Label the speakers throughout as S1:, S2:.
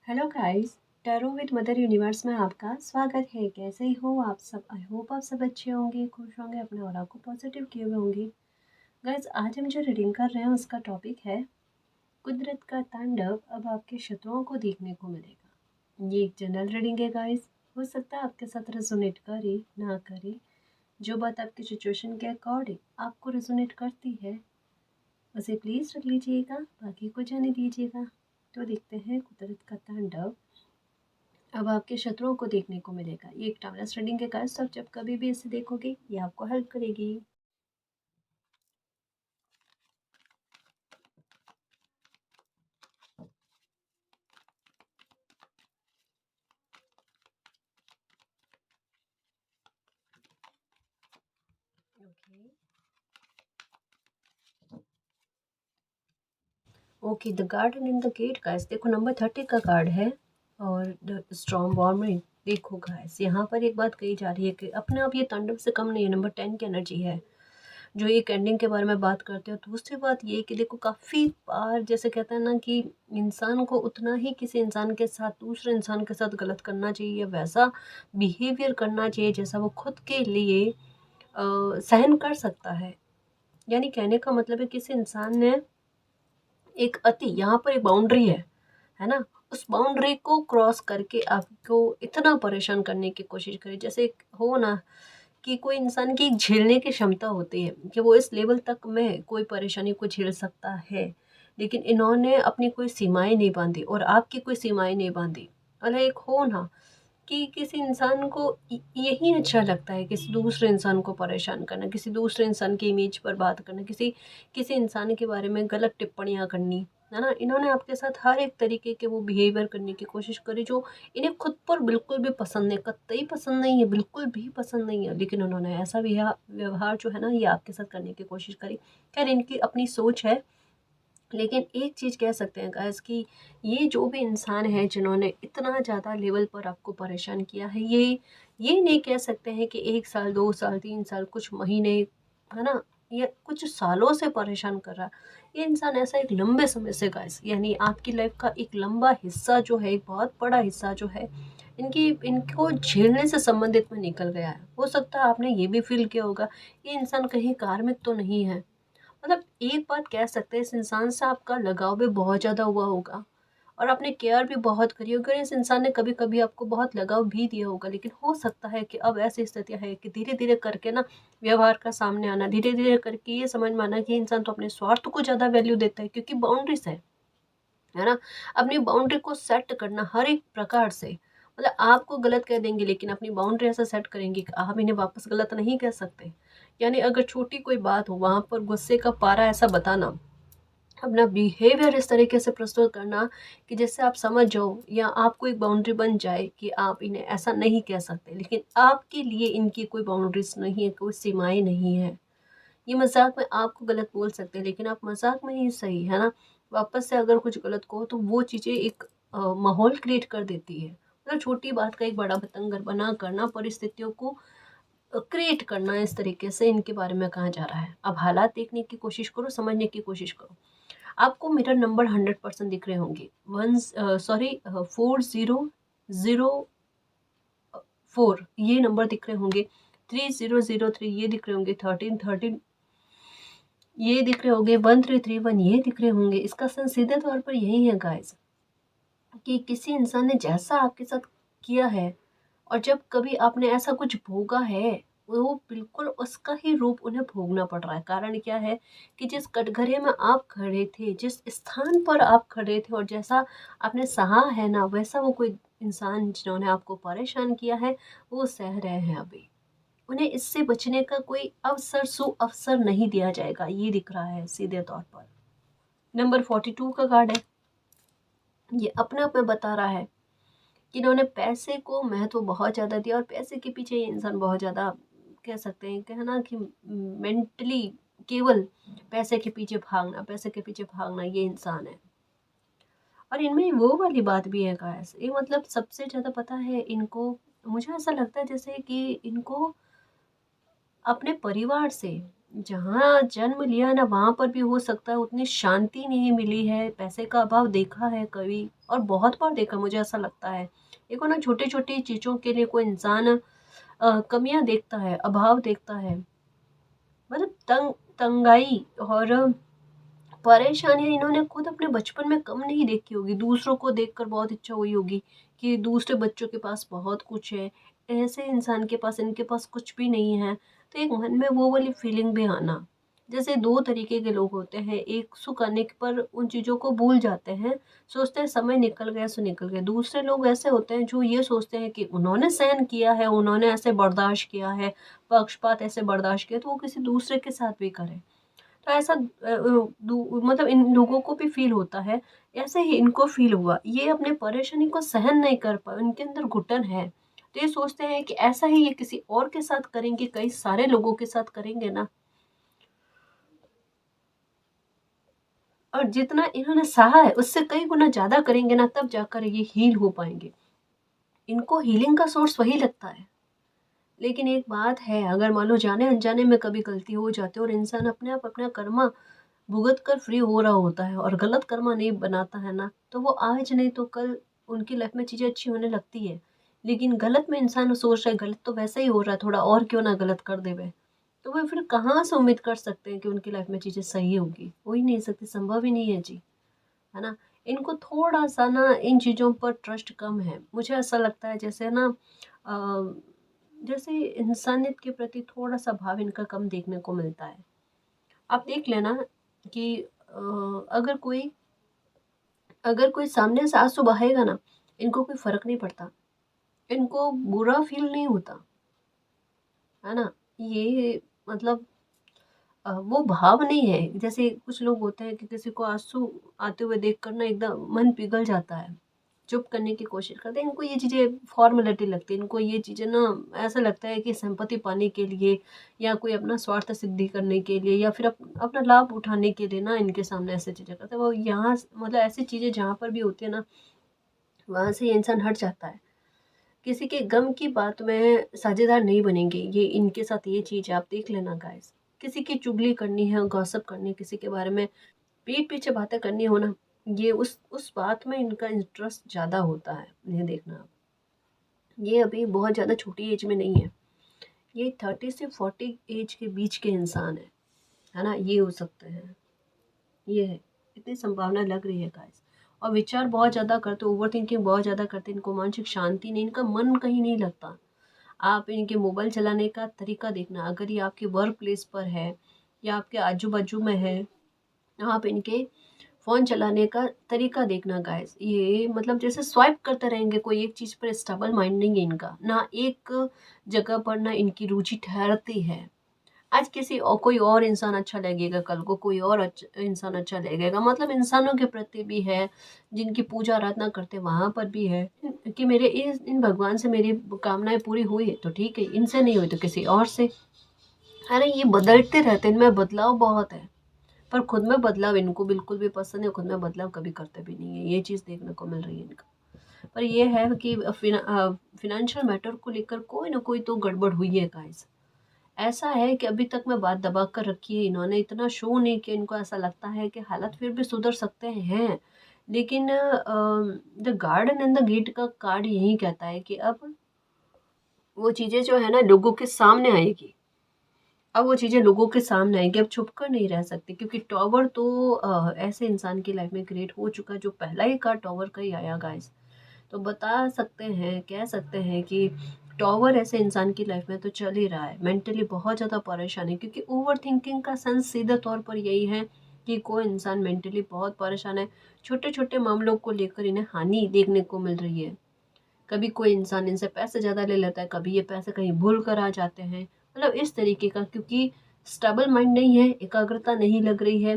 S1: Hello guys. Tarot with mother universe में आपका स्वागत है। कैसे हो आप सब? आई होप आप सब अच्छे होंगे, खुश होंगे, अपने ऑरा को पॉजिटिव किए हुए होंगे। गाइस, आज हम जो रीडिंग कर रहे हैं उसका टॉपिक है कुदरत का तांडव अब आपके शत्रुओं को देखने को मिलेगा। ये एक जनरल रीडिंग है गाइस। हो सकता है आपके साथ रेजोनेट करे ना करे। जो बात आपकी सिचुएशन के अकॉर्डिंग आपको रेजोनेट करती है उसे प्लीज़ रख लीजिएगा, बाकी को जाने दीजिएगा। तो देखते हैं कुदरत का तांडव अब आपके शत्रुओं को देखने को मिलेगा। ये एक टाइमलेस रीडिंग के गाइस, आप जब कभी भी इसे देखोगे ये आपको हेल्प करेगी। Okay, the garden in the gate guys. देखो नंबर 30 का कार्ड है और द स्ट्रॉन्ग वार्मिंग। देखो गाइस, यहाँ पर एक बात कही जा रही है कि अपने आप ये तांडव से कम नहीं है। नंबर 10 की एनर्जी है जो एक एंडिंग के बारे में बात करते हो। दूसरी बात ये कि देखो काफ़ी बार जैसे कहते हैं ना कि इंसान को उतना ही किसी इंसान के साथ दूसरे इंसान के साथ गलत करना चाहिए, वैसा बिहेवियर करना चाहिए जैसा वो खुद के लिए सहन कर सकता है। यानी कहने का मतलब है किसी इंसान ने एक अति यहाँ पर एक बाउंड्री है ना? उस बाउंड्री को क्रॉस करके आपको इतना परेशान करने की कोशिश करी। जैसे एक हो ना कि कोई इंसान की एक झेलने की क्षमता होती है कि वो इस लेवल तक में कोई परेशानी को झेल सकता है, लेकिन इन्होंने अपनी कोई सीमाएं नहीं बांधी और आपकी कोई सीमाएं नहीं बांधी। मतलब एक हो ना कि किसी इंसान को यही अच्छा लगता है, किसी दूसरे इंसान को परेशान करना, किसी दूसरे इंसान की इमेज पर बात करना, किसी किसी इंसान के बारे में गलत टिप्पणियाँ करनी, है ना? इन्होंने आपके साथ हर एक तरीके के वो बिहेवियर करने की कोशिश करी जो इन्हें खुद पर बिल्कुल भी पसंद नहीं, कतई पसंद नहीं है, बिल्कुल भी पसंद नहीं है, लेकिन उन्होंने ऐसा व्यवहार जो है ना ये आपके साथ करने की कोशिश करी। खैर, इनकी अपनी सोच है, लेकिन एक चीज़ कह सकते हैं गाइस कि ये जो भी इंसान है जिन्होंने इतना ज़्यादा लेवल पर आपको परेशान किया है, ये नहीं कह सकते हैं कि 1 साल, 2 साल, 3 साल, कुछ महीने, है ना? या कुछ सालों से परेशान कर रहा है। ये इंसान ऐसा एक लंबे समय से गाइस, यानी आपकी लाइफ का एक लंबा हिस्सा जो है, एक बहुत बड़ा हिस्सा जो है, इनको झेलने से संबंधित में निकल गया है। हो सकता है आपने ये भी फ़ील किया होगा, ये इंसान कहीं कार्मिक तो नहीं है। मतलब एक बात कह सकते हैं, इस इंसान से आपका लगाव भी बहुत ज़्यादा हुआ होगा और आपने केयर भी बहुत करी होगी और इस इंसान ने कभी कभी आपको बहुत लगाव भी दिया होगा, लेकिन हो सकता है कि अब ऐसी स्थितियाँ है कि धीरे धीरे करके ना व्यवहार का सामने आना, धीरे धीरे करके ये समझ में आना कि इंसान तो अपने स्वार्थ को ज़्यादा वैल्यू देता है, क्योंकि बाउंड्रीज है ना? अपनी बाउंड्री को सेट करना हर एक प्रकार से, मतलब आपको गलत कह देंगे लेकिन अपनी बाउंड्री ऐसा सेट करेंगे कि आप इन्हें वापस गलत नहीं कह सकते। यानी अगर छोटी कोई बात हो वहाँ पर गुस्से का पारा ऐसा बताना, अपना बिहेवियर इस तरीके से प्रस्तुत करना कि जिससे आप समझ जाओ या आपको एक बाउंड्री बन जाए कि आप इन्हें ऐसा नहीं कह सकते, लेकिन आपके लिए इनकी कोई बाउंड्रीज नहीं है, कोई सीमाएं नहीं है। ये मज़ाक में आपको गलत बोल सकते हैं, लेकिन आप मज़ाक में ही सही, है ना? वापस से अगर कुछ गलत कहो तो वो चीज़ें एक माहौल क्रिएट कर देती है। मतलब छोटी बात का एक बड़ा बतंगड़ बना करना, परिस्थितियों को क्रिएट करना, इस तरीके से इनके बारे में कहा जा रहा है। अब हालात देखने की कोशिश करो, समझने की कोशिश करो। आपको मिरर नंबर 100% दिख रहे होंगे। 4004 ये नंबर दिख रहे होंगे। 3003 ये दिख रहे होंगे। 1313 ये दिख रहे होंगे। 1331 ये दिख रहे होंगे। इसका सेंस सीधे तौर पर यही है गाइस कि किसी इंसान ने जैसा आपके साथ किया है और जब कभी आपने ऐसा कुछ भोगा है, वो बिल्कुल उसका ही रूप उन्हें भोगना पड़ रहा है। कारण क्या है कि जिस कटघरे में आप खड़े थे, जिस स्थान पर आप खड़े थे और जैसा आपने सहा है ना, वैसा वो कोई इंसान जिन्होंने आपको परेशान किया है वो सह रहे हैं अभी। उन्हें इससे बचने का कोई अवसर अवसर नहीं दिया जाएगा, ये दिख रहा है सीधे तौर पर। नंबर 42 का कार्ड है। ये अपने आप में बता रहा है कि इन्होंने पैसे को महत्व बहुत ज़्यादा दिया और पैसे के पीछे ये इंसान बहुत ज़्यादा, कह सकते हैं कि है ना कि मेंटली केवल पैसे के पीछे भागना, पैसे के पीछे भागना ये इंसान है। और इनमें वो वाली बात भी है गाइस, ये मतलब सबसे ज़्यादा पता है इनको, मुझे ऐसा लगता है जैसे कि इनको अपने परिवार से, जहाँ जन्म लिया ना वहाँ पर भी हो सकता है उतनी शांति नहीं मिली है, पैसे का अभाव देखा है कभी, और बहुत बार देखा, मुझे ऐसा लगता है। देखो ना, छोटी छोटी चीज़ों के लिए कोई इंसान कमियां देखता है, अभाव देखता है, मतलब तंगाई और परेशानियां इन्होंने खुद अपने बचपन में कम नहीं देखी होगी, दूसरों को देखकर बहुत इच्छा हुई होगी कि दूसरे बच्चों के पास बहुत कुछ है, ऐसे इंसान के पास, इनके पास कुछ भी नहीं है। तो एक मन में वो वाली फीलिंग भी आना। जैसे दो तरीके के लोग होते हैं, एक सुख आने पर उन चीज़ों को भूल जाते हैं, सोचते हैं समय निकल गया सो निकल गया। दूसरे लोग ऐसे होते हैं जो ये सोचते हैं कि उन्होंने सहन किया है, उन्होंने ऐसे बर्दाश्त किया है, पक्षपात ऐसे बर्दाश्त किया, तो वो किसी दूसरे के साथ भी करें। तो ऐसा मतलब इन लोगों को भी फील होता है, ऐसे ही इनको फील हुआ, ये अपने परेशानी को सहन नहीं कर पाए, उनके अंदर घुटन है। तो ये सोचते हैं कि ऐसा ही ये किसी और के साथ करेंगे, कई सारे लोगों के साथ करेंगे ना, और जितना इन्होंने सहा है उससे कई गुना ज्यादा करेंगे ना, तब जाकर ये हील हो पाएंगे। इनको हीलिंग का सोर्स वही लगता है। लेकिन एक बात है, अगर मान लो जाने अनजाने में कभी गलती हो जाती है और इंसान अपने आप अपना कर्मा भुगत कर फ्री हो रहा होता है और गलत कर्मा नहीं बनाता है ना, तो वो आज नहीं तो कल उनकी लाइफ में चीज़ें अच्छी होने लगती है। लेकिन गलत में इंसान सोच रहा है गलत तो वैसे ही हो रहा है, थोड़ा और क्यों ना गलत कर देवे, तो वो फिर कहाँ से उम्मीद कर सकते हैं कि उनकी लाइफ में चीज़ें सही होगी? हो ही नहीं सकती, संभव ही नहीं है जी, है ना। इनको थोड़ा सा ना इन चीज़ों पर ट्रस्ट कम है, मुझे ऐसा लगता है। जैसे ना जैसे इंसानियत के प्रति थोड़ा सा भाव इनका कम देखने को मिलता है। आप देख लेना कि अगर कोई सामने से आंसू बहाएगा ना, इनको कोई फर्क नहीं पड़ता, इनको बुरा फील नहीं होता, है ना। ये मतलब वो भाव नहीं है। जैसे कुछ लोग होते हैं कि किसी को आंसू आते हुए देख कर ना एकदम मन पिघल जाता है, चुप करने की कोशिश करते हैं। इनको ये चीज़ें फॉर्मेलिटी लगती है, इनको ये चीज़ें ना ऐसा लगता है कि सिंपैथी पाने के लिए या कोई अपना स्वार्थ सिद्धि करने के लिए या फिर अपना लाभ उठाने के लिए ना इनके सामने ऐसी चीज़ें करते हैं। वो यहाँ मतलब ऐसी चीज़ें जहाँ पर भी होती है ना, वहाँ से ये इंसान हट जाता है। किसी के गम की बात में साझेदार नहीं बनेंगे, ये इनके साथ ये चीज़ है, आप देख लेना गाइस। किसी की चुगली करनी है, गॉसिप करनी है, किसी के बारे में पीठ पीछे बातें करनी हो ना, ये उस बात में इनका इंटरेस्ट ज़्यादा होता है। ये देखना आप, ये अभी बहुत ज़्यादा छोटी एज में नहीं है, ये 30 से 40 एज के बीच के इंसान है ना, ये हो सकते हैं। ये है, इतनी संभावना लग रही है गाइस। और विचार बहुत ज़्यादा करते, ओवर थिंकिंग बहुत ज़्यादा करते, इनको मानसिक शांति नहीं, इनका मन कहीं नहीं लगता। आप इनके मोबाइल चलाने का तरीका देखना, अगर ये आपके वर्क प्लेस पर है या आपके आजू बाजू में है, आप इनके फ़ोन चलाने का तरीका देखना गाइस। ये मतलब जैसे स्वाइप करते रहेंगे, कोई एक चीज़ पर स्टेबल माइंड नहीं है इनका, ना एक जगह पर ना इनकी रुचि ठहरती है। आज किसी और कोई और इंसान अच्छा लगेगा, कल को कोई और इंसान अच्छा लगेगा, मतलब इंसानों के प्रति भी है, जिनकी पूजा आराधना करते वहाँ पर भी है कि मेरे इन भगवान से मेरी कामनाएं पूरी हुई तो ठीक है, इनसे नहीं हुई तो किसी और से, है ना। ये बदलते रहते हैं, इनमें बदलाव बहुत है, पर खुद में बदलाव इनको बिल्कुल भी पसंद है, खुद में बदलाव कभी करते भी नहीं है, ये चीज़ देखने को मिल रही है इनका। पर ये है कि फिनेंशियल मैटर को लेकर कोई ना कोई तो गड़बड़ हुई है गाइस। ऐसा है कि अभी तक मैं बात दबा कर रखी है, इन्होंने इतना शो नहीं किया, इनको ऐसा लगता है कि हालात फिर भी सुधर सकते हैं। लेकिन the garden and the gate का कार्ड यही कहता है कि अब वो चीज़ें जो है ना लोगों के सामने आएगी, अब वो चीज़ें लोगों के सामने आएंगी, अब छुप कर नहीं रह सकती, क्योंकि टॉवर तो ऐसे इंसान की लाइफ में क्रिएट हो चुका जो पहला ही कार्ड टॉवर का ही आया गाइस। तो बता सकते हैं, कह सकते हैं कि टॉवर ऐसे इंसान की लाइफ में तो चल ही रहा है, मेंटली बहुत ज़्यादा परेशान है, क्योंकि ओवर थिंकिंग का सेंस सीधे तौर पर यही है कि कोई इंसान मेंटली बहुत परेशान है, छोटे छोटे मामलों को लेकर इन्हें हानि देखने को मिल रही है। कभी कोई इंसान इनसे पैसे ज़्यादा ले लेता है, कभी ये पैसे कहीं भूल कर आ जाते हैं, मतलब इस तरीके का, क्योंकि स्टेबल माइंड नहीं है, एकाग्रता नहीं लग रही है,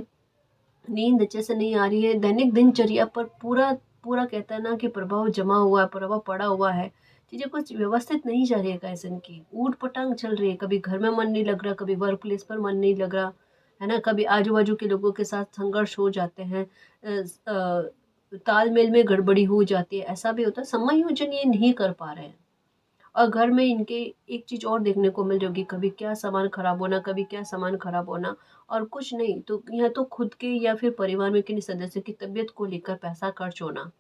S1: नींद अच्छे से नहीं आ रही है, दैनिक दिनचर्या पर पूरा पूरा कहता है ना कि प्रभाव जमा हुआ है, प्रभाव पड़ा हुआ है, चीज़ें कुछ व्यवस्थित नहीं जा रही है कैसे, इनकी ऊट पटांग चल रही है, कभी घर में मन नहीं लग रहा, कभी वर्क प्लेस पर मन नहीं लग रहा, है ना, कभी आजू बाजू के लोगों के साथ संघर्ष हो जाते हैं, तालमेल में गड़बड़ी हो जाती है, ऐसा भी होता है, समायोजन ये नहीं कर पा रहे हैं। और घर में इनके एक चीज़ और देखने को मिल जाएगी, कभी क्या सामान खराब होना, कभी क्या सामान खराब होना, और कुछ नहीं तो या तो खुद के या फिर परिवार में किसी सदस्य की तबीयत को लेकर पैसा खर्च होना।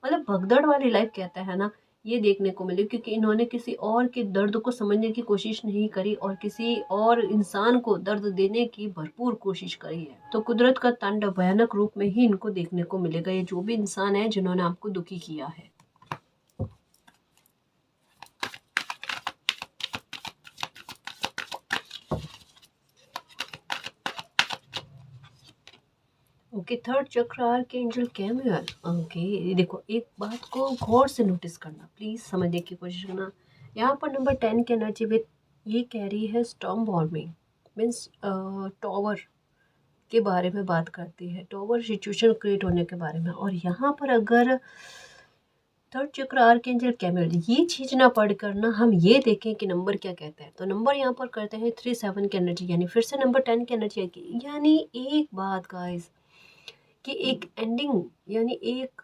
S1: मतलब भगदड़ वाली लाइफ कहते हैं ना, ये देखने को मिली, क्योंकि इन्होंने किसी और के दर्द को समझने की कोशिश नहीं करी और किसी और इंसान को दर्द देने की भरपूर कोशिश करी है। तो कुदरत का तांडव भयानक रूप में ही इनको देखने को मिलेगा, ये जो भी इंसान है जिन्होंने आपको दुखी किया है। ओके, थर्ड चक्र आर्कएंजल कैमुअल। ओके, देखो एक बात को गौर से नोटिस करना, प्लीज समझने की कोशिश करना। यहाँ पर नंबर 10 की एनर्जी विद ये कह रही है स्टॉर्म वार्मिंग, मीन्स टॉवर के बारे में बात करती है, टॉवर सिचुएशन क्रिएट होने के बारे में। और यहाँ पर अगर थर्ड चक्र आर्कएंजल कैमुअल ये चीज ना पढ़ कर ना हम ये देखें कि नंबर क्या कहते हैं, तो नंबर यहाँ पर करते हैं 3 7 की एनर्जी, यानी फिर से नंबर 10 की एनर्जी आएगी। यानी एक बात गाइस कि एक एंडिंग, यानी एक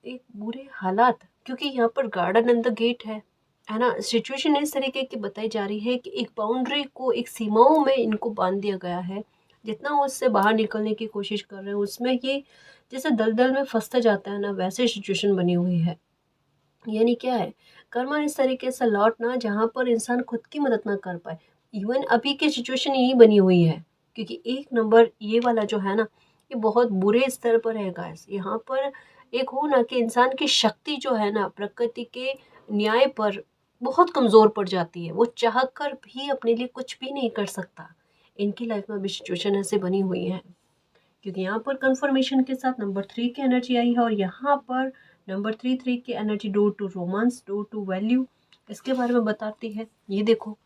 S1: एक बुरे हालात, क्योंकि यहाँ पर गार्डन एंड द गेट है ना। सिचुएशन इस तरीके की बताई जा रही है कि एक बाउंड्री को, एक सीमाओं में इनको बांध दिया गया है। जितना वो उससे बाहर निकलने की कोशिश कर रहे हैं उसमें ये जैसे दलदल में फंसता जाता है ना, वैसे सिचुएशन बनी हुई है। यानी क्या है, कर्मा इस तरीके से लौटना जहाँ पर इंसान खुद की मदद ना कर पाए। इवन अभी की सिचुएशन यही बनी हुई है, क्योंकि एक नंबर ये वाला जो है ना, ये बहुत बुरे स्तर पर है गाइस। यहाँ पर एक हो ना कि इंसान की शक्ति जो है ना प्रकृति के न्याय पर बहुत कमज़ोर पड़ जाती है, वो चाह कर भी अपने लिए कुछ भी नहीं कर सकता। इनकी लाइफ में अभी सिचुएशन ऐसे बनी हुई है, क्योंकि यहाँ पर कंफर्मेशन के साथ नंबर 3 की एनर्जी आई है, और यहाँ पर नंबर 3 की energy door to romance, door to value, इसके बारे में बताती है। ये देखो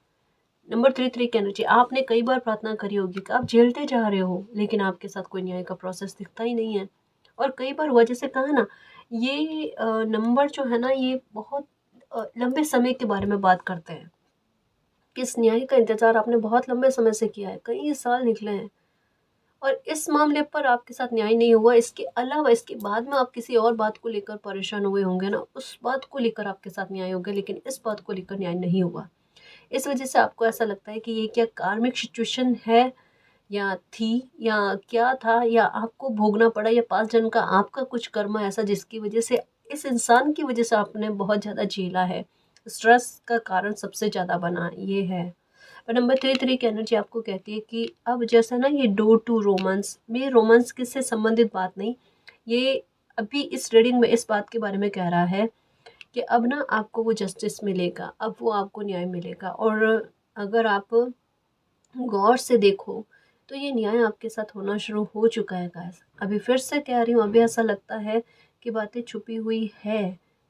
S1: नंबर 3 की एनर्जी, आपने कई बार प्रार्थना करी होगी कि आप झेलते जा रहे हो लेकिन आपके साथ कोई न्याय का प्रोसेस दिखता ही नहीं है। और कई बार हुआ, जैसे कहा ना, ये नंबर जो है ना ये बहुत लंबे समय के बारे में बात करते हैं। किस न्याय का इंतजार आपने बहुत लंबे समय से किया है, कई साल निकले हैं, और इस मामले पर आपके साथ न्याय नहीं हुआ। इसके अलावा इसके बाद में आप किसी और बात को लेकर परेशान हुए होंगे ना, उस बात को लेकर आपके साथ न्याय हो गया, लेकिन इस बात को लेकर न्याय नहीं हुआ। इस वजह से आपको ऐसा लगता है कि ये क्या कार्मिक सिचुएशन है, या थी, या क्या था, या आपको भोगना पड़ा, या 5 जन्म का आपका कुछ कर्म ऐसा जिसकी वजह से, इस इंसान की वजह से आपने बहुत ज़्यादा झेला है। स्ट्रेस का कारण सबसे ज़्यादा बना ये है। और नंबर 3 की एनर्जी आपको कहती है कि अब जैसा ना ये डोर टू रोमांस में, रोमांस किससे संबंधित बात नहीं, ये अभी इस रीडिंग में इस बात के बारे में कह रहा है कि अब ना आपको वो जस्टिस मिलेगा, अब वो आपको न्याय मिलेगा। और अगर आप गौर से देखो तो ये न्याय आपके साथ होना शुरू हो चुका है गाइस। अभी फिर से कह रही हूँ, अभी ऐसा लगता है कि बातें छुपी हुई है,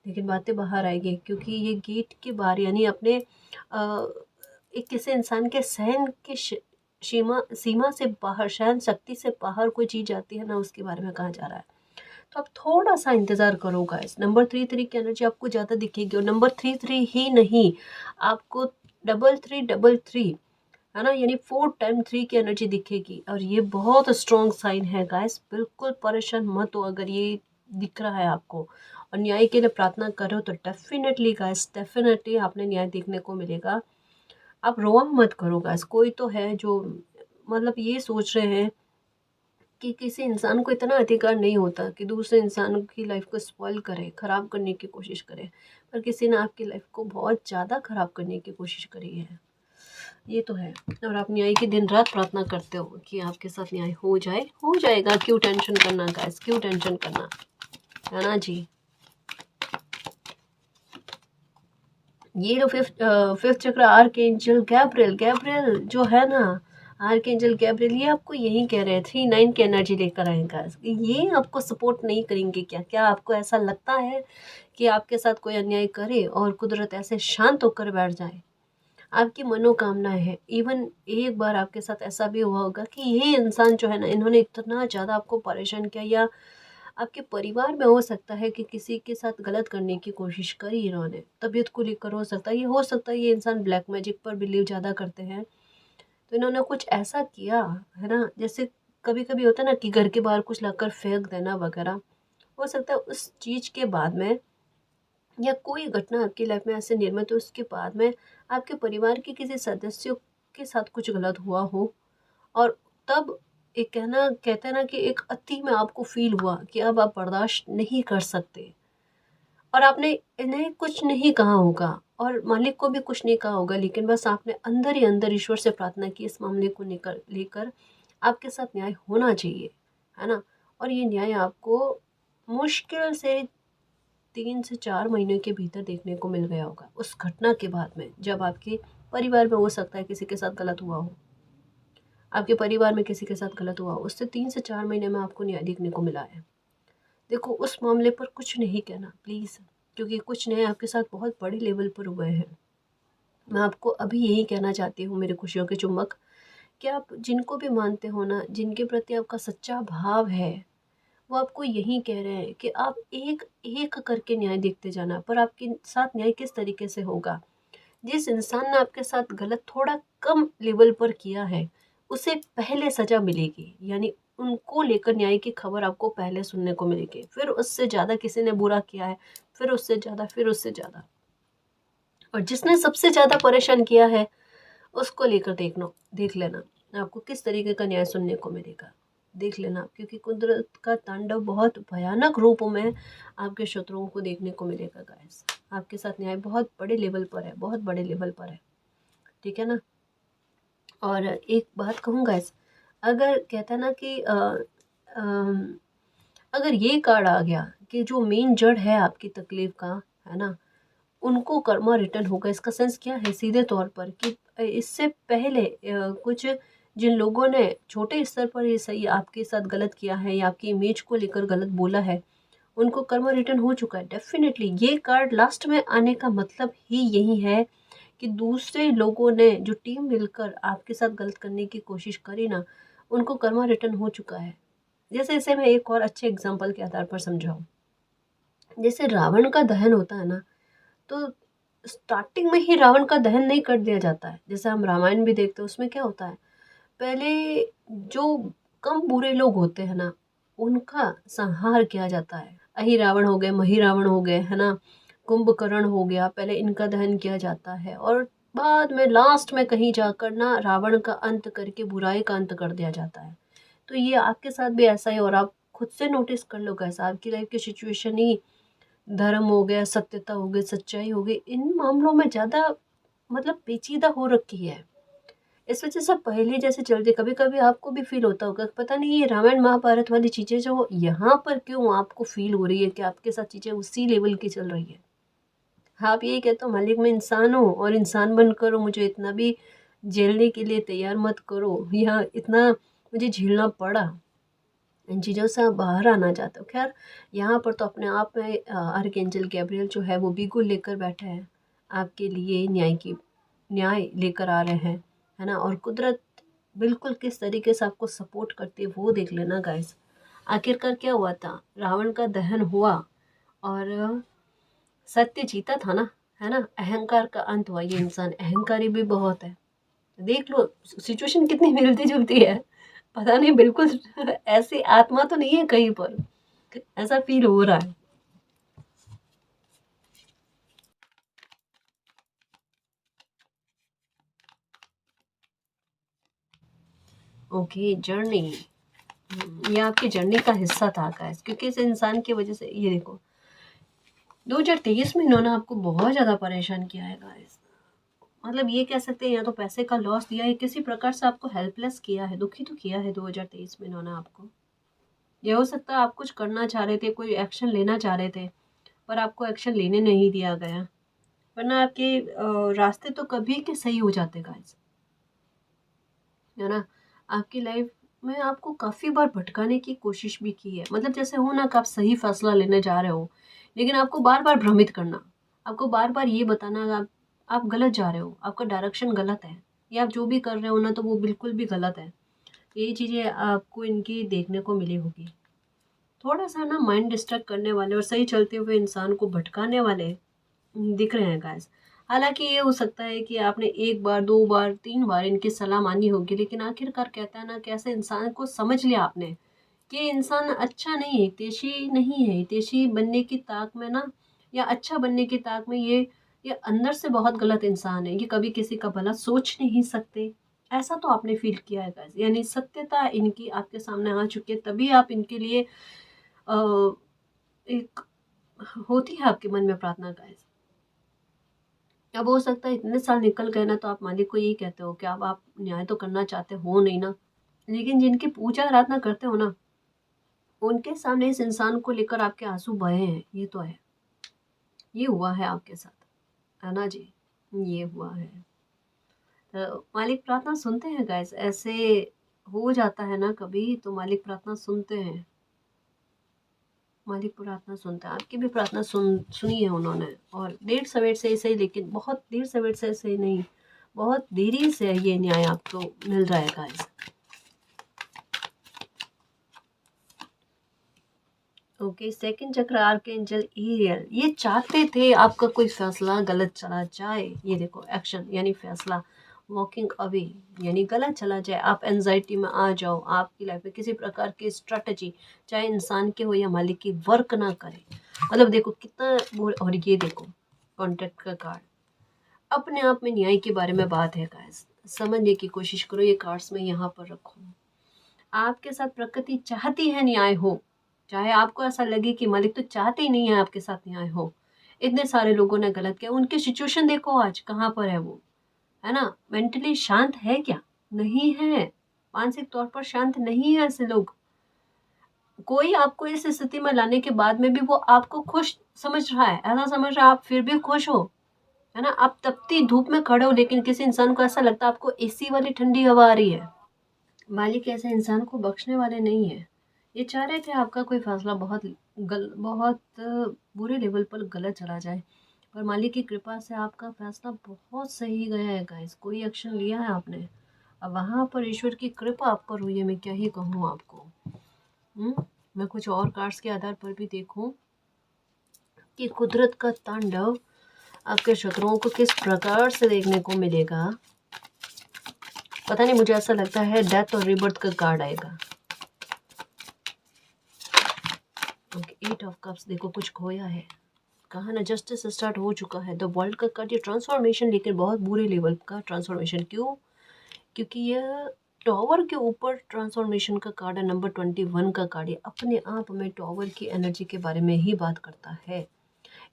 S1: लेकिन बातें बाहर आएगी, क्योंकि ये गेट के बाहर, यानी अपने एक किसी इंसान के सहन की सीमा सीमा से बाहर, सहन शक्ति से बाहर कोई चीज़ आती है ना, उसके बारे में कहा जा रहा है। तो आप थोड़ा सा इंतज़ार करो गाइस। नंबर 3 की एनर्जी आपको ज़्यादा दिखेगी, और नंबर 3 ही नहीं, आपको 3 है ना, यानी 4 टाइम 3 की एनर्जी दिखेगी, और ये बहुत स्ट्रॉन्ग साइन है गाइस। बिल्कुल परेशान मत हो अगर ये दिख रहा है आपको, और न्याय के लिए प्रार्थना कर रहे हो, तो डेफिनेटली गाइस, डेफिनेटली आपने न्याय देखने को मिलेगा। आप रोआ मत करो गाइस। कोई तो है जो मतलब ये सोच रहे हैं कि किसी इंसान को इतना अधिकार नहीं होता कि दूसरे इंसान की लाइफ को स्पॉइल करे, ख़राब करने की कोशिश करे, पर किसी ने आपकी लाइफ को बहुत ज़्यादा ख़राब करने की कोशिश करी है, ये तो है। और आप न्याय की दिन रात प्रार्थना करते हो कि आपके साथ न्याय हो जाए, हो जाएगा। क्यों टेंशन करना गाइस, क्यों टेंशन करना, है ना जी। ये जो फिफ्थ चक्र आर्कएंजल गैब्रियल, गैब्रियल जो है ना, आर्कएंजल गैब्रियल, ये आपको यही कह रहे हैं 3 9 की एनर्जी लेकर आएगा। ये आपको सपोर्ट नहीं करेंगे क्या? क्या आपको ऐसा लगता है कि आपके साथ कोई अन्याय करे और कुदरत ऐसे शांत होकर बैठ जाए? आपकी मनोकामनाएं हैं। इवन एक बार आपके साथ ऐसा भी हुआ होगा कि ये इंसान जो है ना, इन्होंने इतना ज़्यादा आपको परेशान किया, या आपके परिवार में हो सकता है कि किसी के साथ गलत करने की कोशिश करी इन्होंने, तबीयत को लेकर हो सकता है, ये हो सकता है ये इंसान ब्लैक मैजिक पर बिलीव ज़्यादा करते हैं, तो इन्होंने कुछ ऐसा किया है ना, जैसे कभी कभी होता है ना कि घर के बाहर कुछ लाकर फेंक देना वगैरह। हो सकता है उस चीज़ के बाद में या कोई घटना आपकी लाइफ में ऐसे निर्मित हो उसके बाद में आपके परिवार के किसी सदस्यों के साथ कुछ गलत हुआ हो, और तब एक कहते हैं ना कि एक अति में आपको फील हुआ कि अब आप बर्दाश्त नहीं कर सकते, और आपने इन्हें कुछ नहीं कहा होगा और मालिक को भी कुछ नहीं कहा होगा, लेकिन बस आपने अंदर ही अंदर ईश्वर से प्रार्थना की इस मामले को लेकर लेकर आपके साथ न्याय होना चाहिए, है ना। और ये न्याय आपको मुश्किल से 3 से 4 महीने के भीतर देखने को मिल गया होगा उस घटना के बाद में, जब आपके परिवार में हो सकता है किसी के साथ गलत हुआ हो, आपके परिवार में किसी के साथ गलत हुआ हो, उससे 3 से 4 महीने में आपको न्याय देखने को मिला है। देखो उस मामले पर कुछ नहीं कहना प्लीज़, क्योंकि कुछ न्याय आपके साथ बहुत बड़े लेवल पर हुए हैं। मैं आपको अभी यही कहना चाहती हूँ मेरे खुशियों के चुम्बक, कि आप जिनको भी मानते हो ना, जिनके प्रति आपका सच्चा भाव है, वो आपको यही कह रहे हैं कि आप एक एक करके न्याय देखते जाना, पर आपके साथ न्याय किस तरीके से होगा। जिस इंसान ने आपके साथ गलत थोड़ा कम लेवल पर किया है, उसे पहले सजा मिलेगी, यानी उनको लेकर न्याय की खबर आपको पहले सुनने को मिलेगी। फिर उससे ज़्यादा किसी ने बुरा किया है, फिर उससे ज़्यादा, फिर उससे ज़्यादा, और जिसने सबसे ज़्यादा परेशान किया है उसको लेकर देख लेना आपको किस तरीके का न्याय सुनने को मिलेगा। देख लेना, क्योंकि कुदरत का तांडव बहुत भयानक रूपों में आपके शत्रुओं को देखने को मिलेगा गाइस। आपके साथ न्याय बहुत बड़े लेवल पर है, बहुत बड़े लेवल पर है, ठीक है ना। और एक बात कहूँ गाइस, अगर कहता है ना कि अगर ये कार्ड आ गया कि जो मेन जड़ है आपकी तकलीफ का, है ना, उनको कर्मा रिटर्न होगा, इसका सेंस क्या है सीधे तौर पर कि इससे पहले कुछ जिन लोगों ने छोटे स्तर पर ये सही आपके साथ गलत किया है या आपकी इमेज को लेकर गलत बोला है, उनको कर्मा रिटर्न हो चुका है डेफिनेटली। ये कार्ड लास्ट में आने का मतलब ही यही है कि दूसरे लोगों ने जो टीम मिलकर आपके साथ गलत करने की कोशिश करी ना, उनको कर्मा रिटर्न हो चुका है। जैसे इसे मैं एक और अच्छे एग्जाम्पल के आधार पर समझाऊँ, जैसे रावण का दहन होता है ना, तो स्टार्टिंग में ही रावण का दहन नहीं कर दिया जाता है। जैसे हम रामायण भी देखते हैं, उसमें क्या होता है, पहले जो कम बुरे लोग होते हैं ना, उनका संहार किया जाता है। अहि रावण हो गए, मही रावण हो गए, है ना, कुंभकर्ण हो गया, पहले इनका दहन किया जाता है और बाद में लास्ट में कहीं जाकर ना रावण का अंत करके बुराई का अंत कर दिया जाता है। तो ये आपके साथ भी ऐसा ही, और आप खुद से नोटिस कर लो कैसा आपकी लाइफ की सिचुएशन ही धर्म हो गया, सत्यता हो गई, सच्चाई हो गई, इन मामलों में ज़्यादा मतलब पेचीदा हो रखी है। इस वजह से पहले जैसे चलते, कभी कभी आपको भी फील होता होगा पता नहीं ये रामायण महाभारत वाली चीज़ें जो यहाँ पर क्यों आपको फील हो रही है कि आपके साथ चीज़ें उसी लेवल की चल रही है। हाँ, आप यही कहते हो मालिक मैं इंसान हूँ और इंसान बन करो मुझे इतना भी झेलने के लिए तैयार मत करो, या इतना मुझे झेलना पड़ा, इन चीज़ों से आप बाहर आना चाहते हो। खैर यहाँ पर तो अपने आप में आर्कएंजल गैब्रियल जो है वो बिगुल लेकर बैठा है, आपके लिए न्याय लेकर आ रहे हैं, है ना। और कुदरत बिल्कुल किस तरीके से आपको सपोर्ट करती है वो देख लेना गाइस। आखिरकार क्या हुआ था, रावण का दहन हुआ और सत्य जीता था ना, है ना। अहंकार का अंत हुआ, ये इंसान अहंकारी भी बहुत है, देख लो सिचुएशन कितनी मिलती जुलती है। पता नहीं बिल्कुल ऐसी आत्मा तो नहीं है कहीं पर, ऐसा फील हो रहा है। ओके जर्नी, ये आपकी जर्नी का हिस्सा था गाइस, क्योंकि इस इंसान की वजह से ये देखो 2023 में इन्होंने आपको बहुत ज़्यादा परेशान किया है गाइस। मतलब ये कह सकते हैं या तो पैसे का लॉस दिया है, किसी प्रकार से आपको हेल्पलेस किया है, दुखी तो किया है 2023 में इन्होंने आपको। ये हो सकता है आप कुछ करना चाह रहे थे, कोई एक्शन लेना चाह रहे थे, पर आपको एक्शन लेने नहीं दिया गया, वरना आपके रास्ते तो कभी के सही हो जाते गाइस, है ना। आपकी लाइफ में आपको काफ़ी बार भटकाने की कोशिश भी की है, मतलब जैसे हो ना कि आप सही फैसला लेने जा रहे हो, लेकिन आपको बार बार भ्रमित करना, आपको बार बार ये बताना आप गलत जा रहे हो, आपका डायरेक्शन गलत है, या आप जो भी कर रहे हो ना तो वो बिल्कुल भी गलत है। यही चीज़ें आपको इनकी देखने को मिली होगी। थोड़ा सा ना माइंड डिस्ट्रैक्ट करने वाले और सही चलते हुए इंसान को भटकाने वाले दिख रहे हैं गाइस। हालांकि ये हो सकता है कि आपने एक बार, दो बार, तीन बार इनकी सलाह मानी होगी, लेकिन आखिरकार कहता है ना कि ऐसे इंसान को समझ लिया आपने कि ये इंसान अच्छा नहीं है, हितैषी नहीं है, हितैषी बनने की ताक में ना या अच्छा बनने की ताक में ये अंदर से बहुत गलत इंसान है, ये कभी किसी का भला सोच नहीं सकते। ऐसा तो आपने फील किया है गाइस, यानी सत्यता इनकी आपके सामने आ चुकी है, तभी आप इनके लिए एक होती है आपके मन में प्रार्थना गाइस। अब हो सकता है इतने साल निकल गए ना, तो आप मालिक को यही कहते हो कि अब आप न्याय तो करना चाहते हो नहीं ना, लेकिन जिनकी पूजा आराधना करते हो ना, उनके सामने इस इंसान को लेकर आपके आंसू बहे हैं। ये तो है, ये हुआ है आपके साथ, है ना जी, ये हुआ है। तो मालिक प्रार्थना सुनते हैं गाइस, ऐसे हो जाता है ना कभी, तो मालिक प्रार्थना सुनते हैं। मालिक प्रार्थना सुनता है, आपकी भी प्रार्थना सुनी है उन्होंने, और देर सवेर से ऐसे ही, लेकिन बहुत देर सवेर से ऐसे ही नहीं, बहुत देरी से ये न्याय आपको मिल रहा है गाइस। ओके, सेकंड चक्र आर्कएंजल एरियल, ये चाहते थे आपका कोई फैसला गलत चला जाए। ये देखो एक्शन यानी फैसला, वॉकिंग अवे यानी गलत चला जाए, आप एंजाइटी में आ जाओ, आपकी लाइफ में किसी प्रकार की स्ट्रेटजी चाहे इंसान के हो या मालिक की वर्क ना करे। मतलब देखो कितना और ये देखो कॉन्ट्रैक्ट का कार्ड, अपने आप में न्याय के बारे में बात है गाइस, समझने की कोशिश करो। ये कार्ड्स में यहाँ पर रखो, आपके साथ प्रकृति चाहती है न्याय हो, चाहे आपको ऐसा लगे कि मालिक तो चाहते ही नहीं है आपके साथ न्याय हो। इतने सारे लोगों ने गलत किया, उनकी सिचुएशन देखो आज कहाँ पर है वो, है ना। मेंटली शांत है क्या? नहीं है, मानसिक तौर पर शांत नहीं है ऐसे लोग। कोई आपको इस स्थिति में लाने के बाद में भी वो आपको खुश समझ रहा है, ऐसा समझ रहा है आप फिर भी खुश हो, है ना। आप तपती धूप में खड़े हो, लेकिन किसी इंसान को ऐसा लगता है आपको एसी वाली ठंडी हवा आ रही है। मालिक ऐसे इंसान को बख्शने वाले नहीं है। ये चाह रहे थे आपका कोई फैसला बहुत बुरे लेवल पर गलत चला जाए, पर मालिक की कृपा से आपका फैसला बहुत सही गया है गाइस, कोई एक्शन लिया है आपने। अब वहाँ पर ईश्वर की कृपा आप पर हुई है, मैं क्या ही कहूँ आपको। मैं कुछ और कार्ड्स के आधार पर भी देखूं कि कुदरत का तांडव आपके शत्रुओं को किस प्रकार से देखने को मिलेगा। पता नहीं, मुझे ऐसा लगता है डेथ और रिबर्थ का कार्ड आएगा। ओके, 8 ऑफ कप्स, देखो कुछ खोया है, कहा ना जस्टिस स्टार्ट हो चुका है। द वर्ल्ड का कार्ड, ये ट्रांसफॉर्मेशन, लेकिन बहुत बुरे लेवल का ट्रांसफॉर्मेशन। क्यों? क्योंकि यह टॉवर के ऊपर ट्रांसफॉर्मेशन का कार्ड है, नंबर 21 का कार्ड। ये अपने आप में टॉवर की एनर्जी के बारे में ही बात करता है।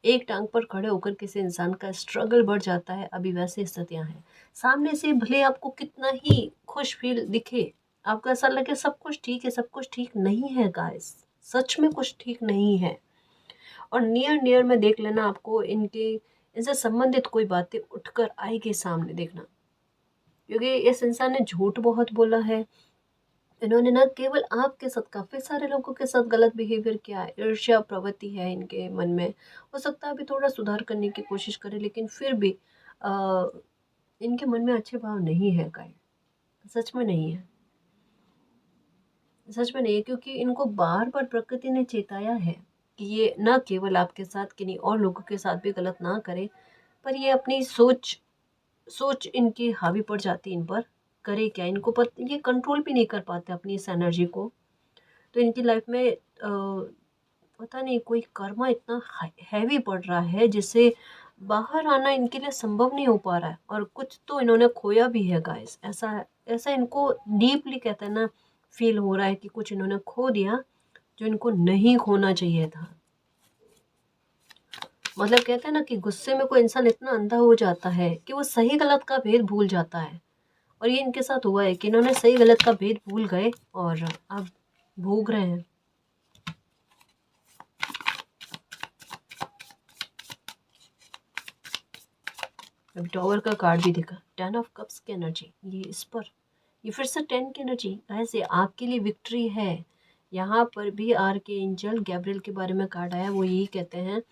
S1: एक टांग पर खड़े होकर किसी इंसान का स्ट्रगल बढ़ जाता है, अभी वैसी स्थितियां हैं। सामने से भले आपको कितना ही खुश फील दिखे, आपको ऐसा लगे सब कुछ ठीक है, सब कुछ ठीक नहीं है गाइस, सच में कुछ ठीक नहीं है। और नियर नियर में देख लेना, आपको इनसे संबंधित कोई बातें उठकर आएगी सामने, देखना। क्योंकि इस इंसान ने झूठ बहुत बोला है, इन्होंने न केवल आपके साथ काफ़ी सारे लोगों के साथ गलत बिहेवियर किया है, ईर्ष्या प्रवृत्ति है इनके मन में। हो सकता है अभी थोड़ा सुधार करने की कोशिश करें, लेकिन फिर भी आ, इनके मन में अच्छे भाव नहीं है गाइस, सच में नहीं है, सच में नहीं है। क्योंकि इनको बार बार प्रकृति ने चेताया है कि ये न केवल आपके साथ किन्हीं और लोगों के साथ भी गलत ना करे, पर ये अपनी सोच सोच इनकी हावी पड़ जाती है इन पर। करे क्या, इनको ये कंट्रोल भी नहीं कर पाते अपनी इस एनर्जी को। तो इनकी लाइफ में पता नहीं कोई कर्मा इतना हैवी पड़ रहा है जिससे बाहर आना इनके लिए संभव नहीं हो पा रहा है, और कुछ तो इन्होंने खोया भी है गाइस। ऐसा ऐसा इनको डीपली कहते हैं ना, फील हो रहा है कि कुछ इन्होंने खो दिया जो इनको नहीं खोना चाहिए था। मतलब कहते हैं ना कि गुस्से में कोई इंसान इतना अंधा हो जाता है कि वो सही गलत का भेद भूल जाता है, और ये इनके साथ हुआ है कि इन्होंने सही गलत का भेद भूल गए और अब भोग रहे हैं। अब टॉवर का कार्ड भी दिखा, 10 ऑफ कप्स की एनर्जी, ये इस पर ये फिर से 10 की एनर्जी। ऐसे आपके लिए विक्ट्री है। यहाँ पर भी आर्के एंजल गैब्रियल के बारे में कार्ड आया, वो यही कहते हैं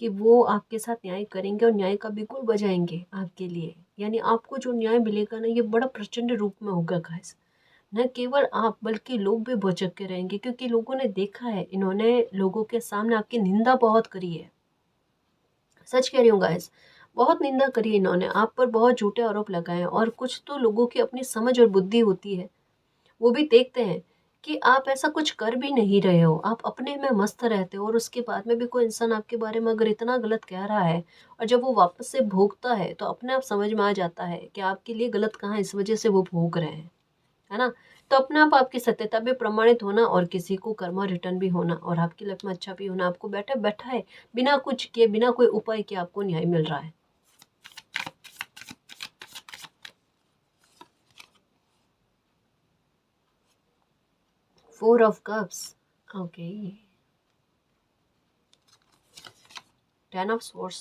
S1: कि वो आपके साथ न्याय करेंगे और न्याय का बिल्कुल बजाएंगे आपके लिए। यानी आपको जो न्याय मिलेगा ना, ये बड़ा प्रचंड रूप में होगा गाइस। न केवल आप बल्कि लोग भी बचक के रहेंगे, क्योंकि लोगों ने देखा है, इन्होंने लोगों के सामने आपकी निंदा बहुत करी है। सच कह रही हूँ गाइस, बहुत निंदा करी इन्होंने आप पर, बहुत झूठे आरोप लगाए हैं। और कुछ तो लोगों की अपनी समझ और बुद्धि होती है, वो भी देखते हैं कि आप ऐसा कुछ कर भी नहीं रहे हो, आप अपने में मस्त रहते हो और उसके बाद में भी कोई इंसान आपके बारे में अगर इतना गलत कह रहा है और जब वो वापस से भोगता है तो अपने आप समझ में आ जाता है कि आपके लिए गलत कहाँ है, इस वजह से वो भोग रहे हैं, है ना। तो अपने आप आपकी सत्यता भी प्रमाणित होना और किसी को कर्मा रिटर्न भी होना और आपकी लाइफ में अच्छा भी होना, आपको बैठा बैठा है बिना कुछ किए, बिना कोई उपाय के आपको न्याय मिल रहा है। 4 of Cups, okay. 10 of Swords,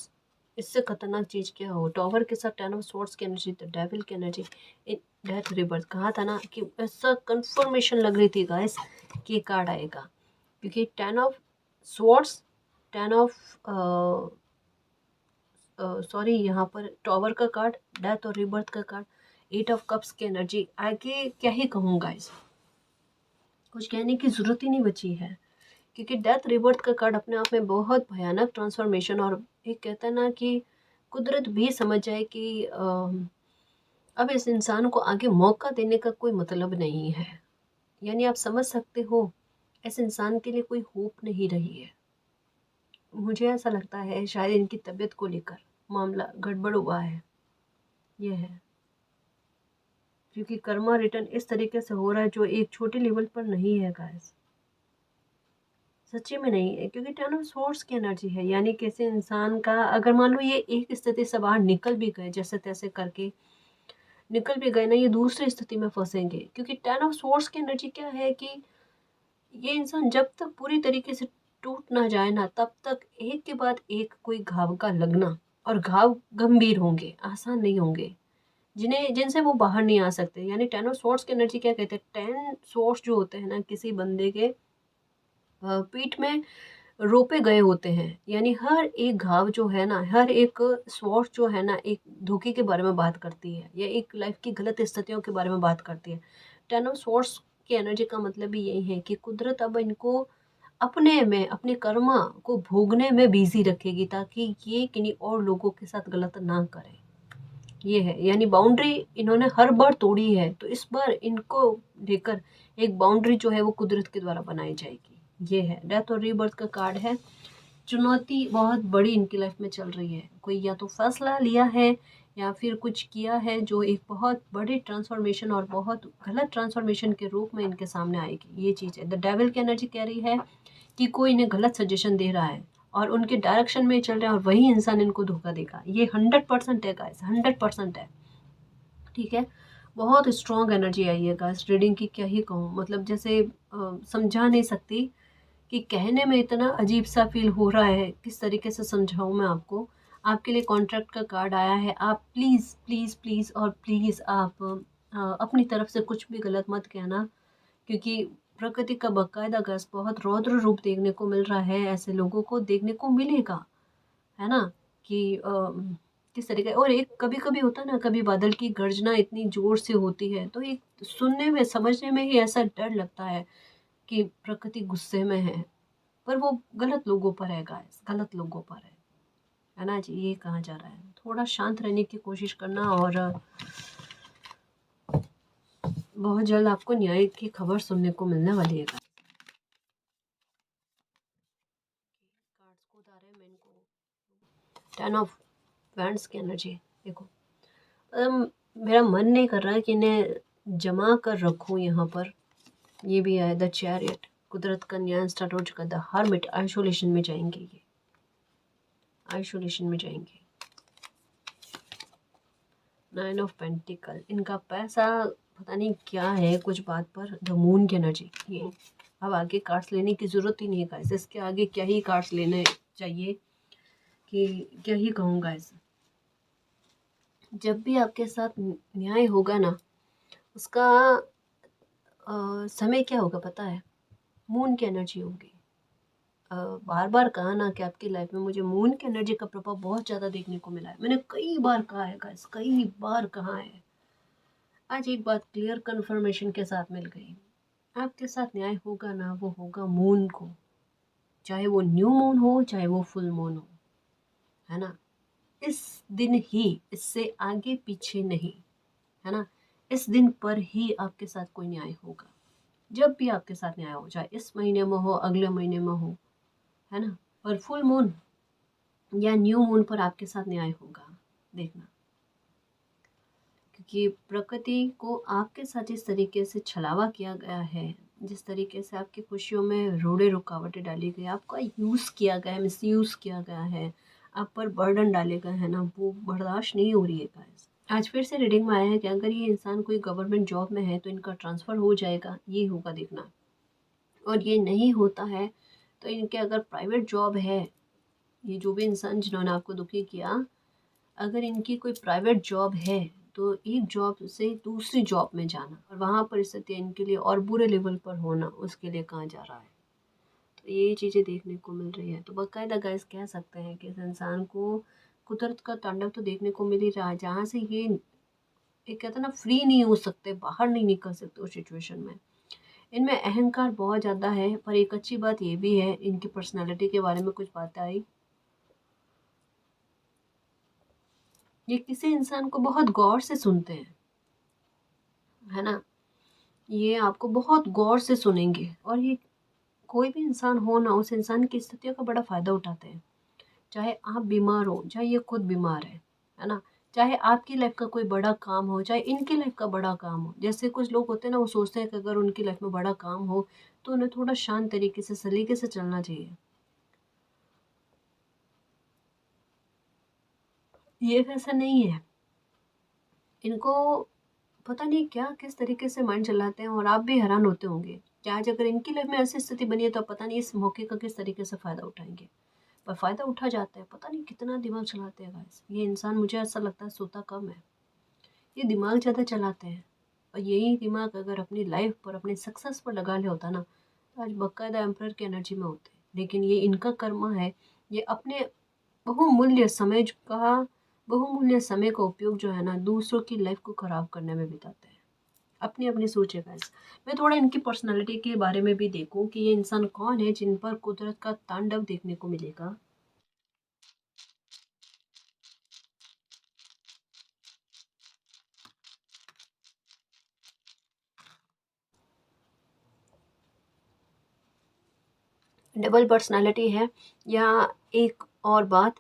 S1: इससे खतरनाक चीज क्या हो, टॉवर के साथ 10 of Swords की एनर्जी, द डेविल की एनर्जी इन डेथ रिबर्थ। कहा था ना कि ऐसा कंफर्मेशन लग रही थी गाइस कि ये कार्ड आएगा, क्योंकि 10 of Swords, 10 of सॉरी यहाँ पर टॉवर का कार्ड, डेथ और रिबर्थ का कार्ड, 8 of Cups की एनर्जी। आगे क्या ही कहूँ गाइस, कुछ कहने की जरूरत ही नहीं बची है, क्योंकि डेथ रिबर्थ का कार्ड अपने आप में बहुत भयानक ट्रांसफॉर्मेशन, और एक कहता है ना कि कुदरत भी समझ जाए कि अब इस इंसान को आगे मौका देने का कोई मतलब नहीं है। यानी आप समझ सकते हो इस इंसान के लिए कोई होप नहीं रही है। मुझे ऐसा लगता है शायद इनकी तबीयत को लेकर मामला गड़बड़ हुआ है, ये है, क्योंकि कर्मा रिटर्न इस तरीके से हो रहा है जो एक छोटे लेवल पर नहीं है गाइस, सच्ची में नहीं है, क्योंकि 10 of Swords की एनर्जी है। यानी किसी इंसान का अगर मान लो ये एक स्थिति से बाहर निकल भी गए, जैसे तैसे करके निकल भी गए ना, ये दूसरी स्थिति में फंसेंगे, क्योंकि 10 of Swords की एनर्जी क्या है कि ये इंसान जब तक पूरी तरीके से टूट ना जाए ना, तब तक एक के बाद एक कोई घाव का लगना, और घाव गंभीर होंगे, आसान नहीं होंगे, जिनसे वो बाहर नहीं आ सकते। यानी 10 of Swords की एनर्जी क्या कहते हैं, 10 swords जो होते हैं ना किसी बंदे के पीठ में रोपे गए होते हैं। यानी हर एक घाव जो है ना, हर एक स्वॉट जो है ना, एक धोखे के बारे में बात करती है या एक लाइफ की गलत स्थितियों के बारे में बात करती है। 10 of Swords की एनर्जी का मतलब भी यही है कि कुदरत अब इनको अपने में, अपने कर्मा को भोगने में बिजी रखेगी, ताकि ये किन्हीं और लोगों के साथ गलत ना करें। ये है, यानी बाउंड्री इन्होंने हर बार तोड़ी है, तो इस बार इनको लेकर एक बाउंड्री जो है वो कुदरत के द्वारा बनाई जाएगी। ये है, डेथ और रीबर्थ का कार्ड है। चुनौती बहुत बड़ी इनकी लाइफ में चल रही है, कोई या तो फैसला लिया है या फिर कुछ किया है जो एक बहुत बड़ी ट्रांसफॉर्मेशन और बहुत गलत ट्रांसफॉर्मेशन के रूप में इनके सामने आएगी। ये चीज़ है, द डेविल की एनर्जी कह रही है कि कोई इन्हें गलत सजेशन दे रहा है और उनके डायरेक्शन में चल रहे हैं, और वही इंसान इनको धोखा देगा। ये 100% है गाइस, 100% है, ठीक है। बहुत स्ट्रॉन्ग एनर्जी आई है गाइस, रीडिंग की क्या ही कहूँ, मतलब जैसे समझा नहीं सकती, कि कहने में इतना अजीब सा फील हो रहा है, किस तरीके से समझाऊँ मैं आपको। आपके लिए कॉन्ट्रैक्ट का कार्ड आया है, आप प्लीज़ प्लीज़ प्लीज़ और प्लीज़ आप अपनी तरफ से कुछ भी गलत मत कहना, क्योंकि प्रकृति का बाकायदा गैस बहुत रौद्र रूप देखने को मिल रहा है, ऐसे लोगों को देखने को मिलेगा, है ना, कि किस तरीके। और एक कभी कभी होता है ना, कभी बादल की गर्जना इतनी जोर से होती है तो एक सुनने में समझने में ही ऐसा डर लगता है कि प्रकृति गुस्से में है, पर वो गलत लोगों पर है गाइस, गलत लोगों पर है ना जी। ये कहा जा रहा है थोड़ा शांत रहने की कोशिश करना, और बहुत जल्द आपको न्याय की खबर सुनने को मिलने वाली है। कार्ड्स को उतारे मैं इनको, 10 of Wands की एनर्जी देखो। मेरा मन नहीं कर रहा है कि इन्हें जमा कर रखूं यहाँ पर। ये भी है द चैरियट, कुदरत का न्याय स्टार्ट हो चुका। द हर्मिट, आइसोलेशन में जाएंगे, ये आइसोलेशन में जाएंगे। 9 of Pentacles, इनका पैसा पता नहीं क्या है कुछ बात पर। द मून की एनर्जी, ये अब आगे कार्ड्स लेने की ज़रूरत ही नहीं है गाइस, इसके आगे क्या ही कार्ड्स लेने चाहिए, कि क्या ही कहूँ गाइस। जब भी आपके साथ न्याय होगा ना, उसका समय क्या होगा पता है, मून की एनर्जी होगी। बार बार कहा ना कि आपकी लाइफ में मुझे मून की एनर्जी का प्रभाव बहुत ज़्यादा देखने को मिला है, मैंने कई बार कहा है गाइस, कई बार कहा है। आज एक बात क्लियर कन्फर्मेशन के साथ मिल गई, आपके साथ न्याय होगा ना, वो होगा मून को, चाहे वो न्यू मून हो चाहे वो फुल मून हो, है ना। इस दिन ही, इससे आगे पीछे नहीं, है ना। इस दिन पर ही आपके साथ कोई न्याय होगा। जब भी आपके साथ न्याय हो, चाहे इस महीने में हो, अगले महीने में हो, है ना, और फुल मून या न्यू मून पर आपके साथ न्याय होगा, देखना। क्योंकि प्रकृति को आपके साथ इस तरीके से छलावा किया गया है, जिस तरीके से आपकी खुशियों में रोड़े रुकावटें डाली गई, आपका यूज़ किया गया है, मिसयूज़ किया गया है, आप पर बर्डन डाले गए हैं ना, वो बर्दाश्त नहीं हो रही है गाइस। आज फिर से रीडिंग में आया है कि अगर ये इंसान कोई गवर्नमेंट जॉब में है तो इनका ट्रांसफ़र हो जाएगा, ये होगा, देखना। और ये नहीं होता है तो इनके अगर प्राइवेट जॉब है, ये जो भी इंसान जिन्होंने आपको दुखी किया, अगर इनकी कोई प्राइवेट जॉब है तो एक जॉब से दूसरी जॉब में जाना और वहाँ परिस्थितियाँ इनके लिए और बुरे लेवल पर होना, उसके लिए कहा जा रहा है। तो ये चीज़ें देखने को मिल रही है। तो बाकायदा गाइस कह सकते हैं कि इस इंसान को कुदरत का तांडव तो देखने को मिल ही रहा है, जहाँ से ये एक कहते हैं ना, फ्री नहीं हो सकते, बाहर नहीं निकल सकते उस सिचुएशन में। इनमें अहंकार बहुत ज़्यादा है, पर एक अच्छी बात ये भी है, इनकी पर्सनैलिटी के बारे में कुछ बातें आई। ये किसी इंसान को बहुत गौर से सुनते हैं, है ना, ये आपको बहुत गौर से सुनेंगे, और ये कोई भी इंसान हो ना, उस इंसान की स्थितियों का बड़ा फ़ायदा उठाते हैं। चाहे आप बीमार हो, चाहे ये खुद बीमार है ना, चाहे आपकी लाइफ का कोई बड़ा काम हो, चाहे इनकी लाइफ का बड़ा काम हो। जैसे कुछ लोग होते हैं ना, वो सोचते हैं कि अगर उनकी लाइफ में बड़ा काम हो तो उन्हें थोड़ा शांत तरीके से, सलीके से चलना चाहिए। ये वैसा नहीं है। इनको पता नहीं क्या किस तरीके से माइंड चलाते हैं, और आप भी हैरान होते होंगे कि आज अगर इनकी लाइफ में ऐसी स्थिति बनी है तो पता नहीं इस मौके का किस तरीके से फ़ायदा उठाएंगे। पर फ़ायदा उठा जाता है, पता नहीं कितना दिमाग चलाते हैं गाइस। ये इंसान, मुझे ऐसा लगता है, सोता कम है, ये दिमाग ज़्यादा चलाते हैं। और यही दिमाग अगर अपनी लाइफ पर, अपनी सक्सेस पर लगा लिया होता ना, तो आज बाकायदा एम्परर की एनर्जी में होते। लेकिन ये इनका कर्म है, ये अपने बहुमूल्य समय का बहुमूल्य समय का उपयोग जो है ना, दूसरों की लाइफ को ख़राब करने में बिताते हैं। अपनी अपनी सोच है गाइस। मैं थोड़ा इनकी पर्सनालिटी के बारे में भी देखूं कि ये इंसान कौन है जिन पर कुदरत का तांडव देखने को मिलेगा। डबल पर्सनालिटी है, या एक और बात,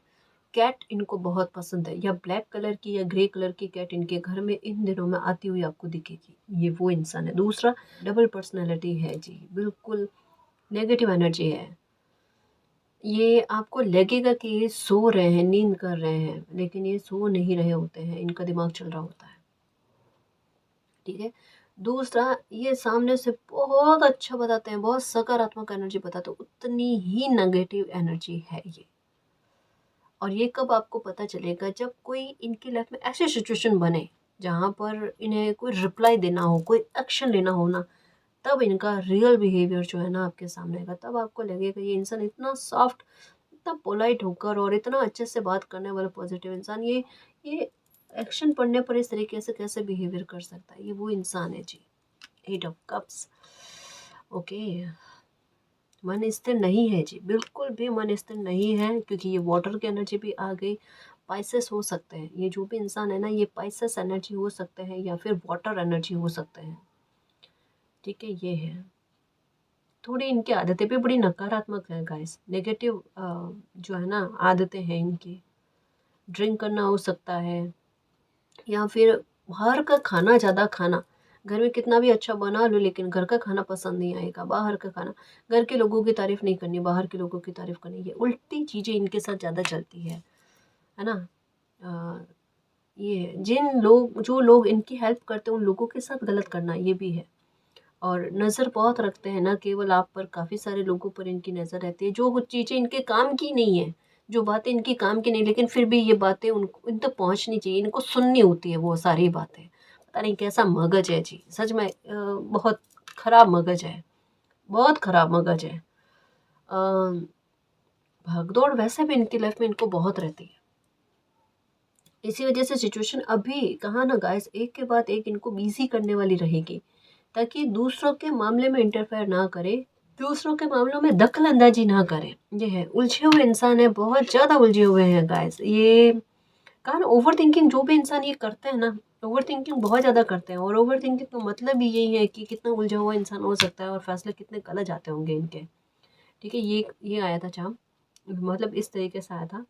S1: कैट इनको बहुत पसंद है, या ब्लैक कलर की या ग्रे कलर की कैट इनके घर में इन दिनों में आती हुई आपको दिखेगी। ये वो इंसान है। दूसरा, डबल पर्सनालिटी है जी, बिल्कुल नेगेटिव एनर्जी है। ये आपको लगेगा कि ये सो रहे हैं, नींद कर रहे हैं, लेकिन ये सो नहीं रहे होते हैं, इनका दिमाग चल रहा होता है। ठीक है। दूसरा, ये सामने से बहुत अच्छा बताते हैं, बहुत सकारात्मक एनर्जी बताते हैं, उतनी ही नेगेटिव एनर्जी है ये। और ये कब आपको पता चलेगा, जब कोई इनकी लाइफ में ऐसी सिचुएशन बने जहाँ पर इन्हें कोई रिप्लाई देना हो, कोई एक्शन लेना हो ना, तब इनका रियल बिहेवियर जो है ना आपके सामने आएगा। तब आपको लगेगा ये इंसान इतना सॉफ्ट, इतना पोलाइट होकर और इतना अच्छे से बात करने वाला पॉजिटिव इंसान, ये एक्शन पढ़ने पर इस तरीके से कैसे बिहेवियर कर सकता है। ये वो इंसान है जी। 8 ऑफ कप्स। ओके, मन स्थिर नहीं है जी, बिल्कुल भी मन स्थिर नहीं है, क्योंकि ये वाटर की एनर्जी भी आ गई। पाइसेस हो सकते हैं, ये जो भी इंसान है ना, ये पाइसेस एनर्जी हो सकते हैं या फिर वाटर एनर्जी हो सकते हैं। ठीक है, ये है। थोड़ी इनकी आदतें भी बड़ी नकारात्मक है गाइस, नेगेटिव जो है ना आदतें हैं इनकी। ड्रिंक करना हो सकता है, या फिर बाहर का खाना ज़्यादा खाना। घर में कितना भी अच्छा बना लो, लेकिन घर का खाना पसंद नहीं आएगा, बाहर का खाना। घर के लोगों की तारीफ़ नहीं करनी, बाहर के लोगों की तारीफ़ करनी, ये उल्टी चीज़ें इनके साथ ज़्यादा चलती है ना। ये जो लोग इनकी हेल्प करते हैं, उन लोगों के साथ गलत करना, ये भी है। और नज़र बहुत रखते हैं ना केवल आप पर, काफ़ी सारे लोगों पर इनकी नज़र रहती है, जो चीज़ें इनके काम की नहीं है, जो बातें इनकी काम की नहीं, लेकिन फिर भी ये बातें उनको इन तक पहुँचनी चाहिए, इनको सुननी होती है वो सारी बातें। पता नहीं कैसा मगज है जी, सच में बहुत ख़राब मगज है, बहुत ख़राब मगज है। भागदौड़ वैसे भी इनकी लाइफ में इनको बहुत रहती है। इसी वजह से सिचुएशन अभी कहा ना गाइस, एक के बाद एक इनको बिजी करने वाली रहेगी, ताकि दूसरों के मामले में इंटरफेयर ना करे, दूसरों के मामलों में दखल अंदाजी ना करे। ये है, उलझे हुए इंसान है, बहुत ज़्यादा उलझे हुए हैं गाइस। ये कहा ना, ओवर थिंकिंग जो भी इंसान ये करते हैं ना, ओवर थिंकिंग बहुत ज़्यादा करते हैं, और ओवर थिंकिंग का मतलब भी यही है कि कितना उलझा हुआ इंसान हो सकता है और फैसले कितने गलत जाते होंगे इनके। ठीक है, ये आया था चाम, मतलब इस तरीके से आया था।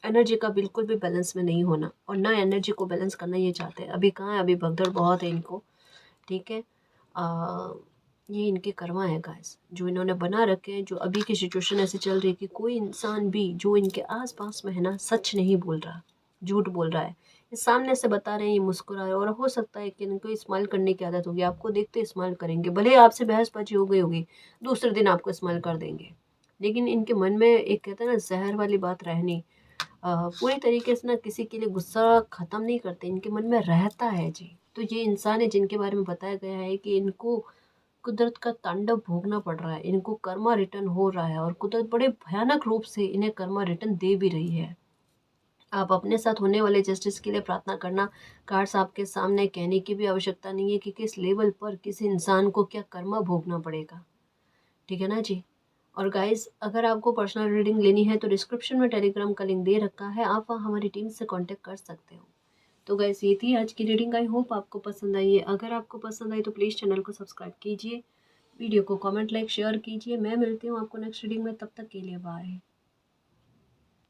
S1: एनर्जी का बिल्कुल भी बैलेंस में नहीं होना, और ना एनर्जी को बैलेंस करना ये चाहते हैं। अभी कहाँ है, अभी भगदड़ बहुत है इनको। ठीक है, ये इनके कर्मा है गाइस, जो इन्होंने बना रखे हैं। जो अभी की सिचुएशन ऐसी चल रही है कि कोई इंसान भी जो इनके आसपास में है ना, सच नहीं बोल रहा, झूठ बोल रहा है। ये सामने से बता रहे हैं, ये मुस्कुरा रहे हैं, और हो सकता है कि इनको स्माइल करने की आदत होगी, आपको देखते स्माइल करेंगे, भले ही आपसे बहसबाजी हो गई होगी, दूसरे दिन आपको स्माइल कर देंगे। लेकिन इनके मन में एक कहते हैं ना, जहर वाली बात रहनी, पूरी तरीके से ना किसी के लिए गुस्सा ख़त्म नहीं करते, इनके मन में रहता है जी। तो ये इंसान है जिनके बारे में बताया गया है कि इनको कुदरत का तांडव भोगना पड़ रहा है, इनको कर्मा रिटर्न हो रहा है, और कुदरत बड़े भयानक रूप से इन्हें कर्मा रिटर्न दे भी रही है। आप अपने साथ होने वाले जस्टिस के लिए प्रार्थना करना। कार्ड्स आपके सामने, कहने की भी आवश्यकता नहीं है कि किस लेवल पर किसी इंसान को क्या कर्मा भोगना पड़ेगा। ठीक है ना जी। और गाइस, अगर आपको पर्सनल रीडिंग लेनी है तो डिस्क्रिप्शन में टेलीग्राम का लिंक दे रखा है, आप वहाँ हमारी टीम से कांटेक्ट कर सकते हो। तो गाइस, ये थी आज की रीडिंग। आई होप आपको पसंद आई है। अगर आपको पसंद आई तो प्लीज़ चैनल को सब्सक्राइब कीजिए, वीडियो को कमेंट लाइक शेयर कीजिए। मैं मिलती हूँ आपको नेक्स्ट रीडिंग में, तब तक के लिए बाय।